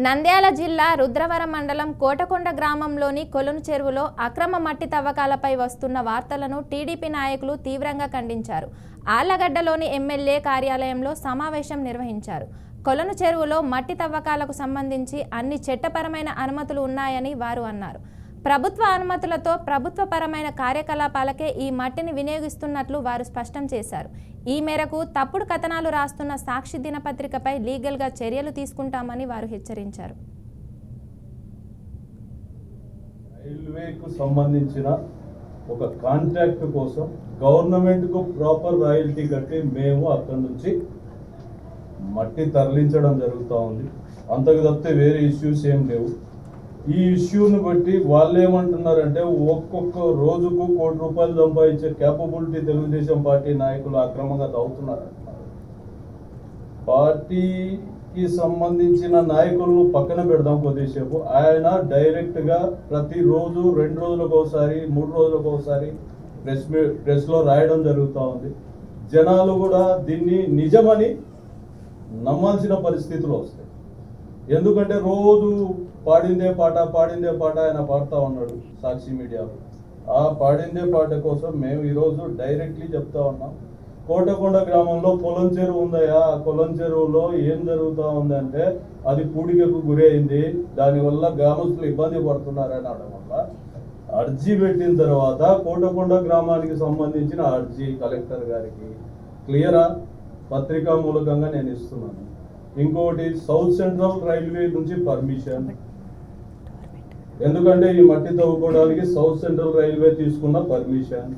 నంద్యాల జిల్లా రుద్రవరం మండలం కోటకొండ గ్రామంలోని కొలను చెరువులో అక్రమ మట్టి తవ్వకాలపై వస్తున్న వార్తలను టీడీపీ నాయకులు తీవ్రంగా ఖండించారు. ఆళ్లగడ్డలోని ఎమ్మెల్యే కార్యాలయంలో సమావేశం నిర్వహించారు. కొలను చెరువులో మట్టి తవ్వకాలకు సంబంధించి అన్ని చట్టపరమైన అనుమతులు ఉన్నాయని వారు అన్నారు. ప్రభుత్వ అనుమతులతో ప్రభుత్వపరమైన కార్యకలాపాలకే ఈ మట్టిని వినియోగిస్తున్నట్లు వారు స్పష్టం చేశారు. ఈ మేరకు తప్పుడు కథనాలు రాస్తున్న సాక్షి దినపత్రికపై లీగల్గా చర్యలు తీసుకుంటామని వారు హెచ్చరించారు. రైల్వేకు సంబంధించిన ఒక కాంట్రాక్ట్ కోసం గవర్నమెంట్కు ప్రాపర్ రాయల్టీ కట్టి మేము అక్కడి నుంచి మట్టి తరలించడం జరుగుతూ ఉంది. అంతకు తప్పితే వేరే ఇష్యూస్ ఏం లేవు. ఈ ఇష్యూని బట్టి వాళ్ళు ఏమంటున్నారంటే ఒక్కొక్క రోజుకు ₹1 కోటి సంపాదించే క్యాపబిలిటీ తెలుగుదేశం పార్టీ నాయకులు అక్రమంగా తవ్వుతున్నారంటున్నారు. పార్టీకి సంబంధించిన నాయకులను పక్కన పెడదాం కొద్దిసేపు. ఆయన డైరెక్ట్గా ప్రతిరోజు 2 రోజులకు ఒకసారి 3 రోజులకు ఒకసారి ప్రెస్లో రాయడం జరుగుతూ ఉంది. జనాలు కూడా దీన్ని నిజమని నమ్మాల్సిన పరిస్థితులు వస్తాయి. ఎందుకంటే రోజు పాడిందే పాట ఆయన పాడుతూ ఉన్నాడు సాక్షి మీడియాలో. ఆ పాడిందే పాట కోసం మేము ఈరోజు డైరెక్ట్లీ చెప్తా ఉన్నాం. కోటకొండ గ్రామంలో కొలం చెరువు ఉందయా, ఆ కొలం చెరువులో ఏం జరుగుతూ ఉందంటే అది పూడికకు గురి అయింది. దానివల్ల గ్రామస్తులు ఇబ్బంది పడుతున్నారని అనడం వల్ల అర్జీ పెట్టిన తర్వాత కోటకొండ గ్రామానికి సంబంధించిన అర్జీ కలెక్టర్ గారికి క్లియరా పత్రికా మూలకంగా నేను ఇస్తున్నాను. ఇంకోటి సౌత్ సెంట్రల్ రైల్వే నుంచి పర్మిషన్, ఎందుకంటే ఈ మట్టి తవ్వుకోవడానికి సౌత్ సెంట్రల్ రైల్వే తీసుకున్న పర్మిషన్.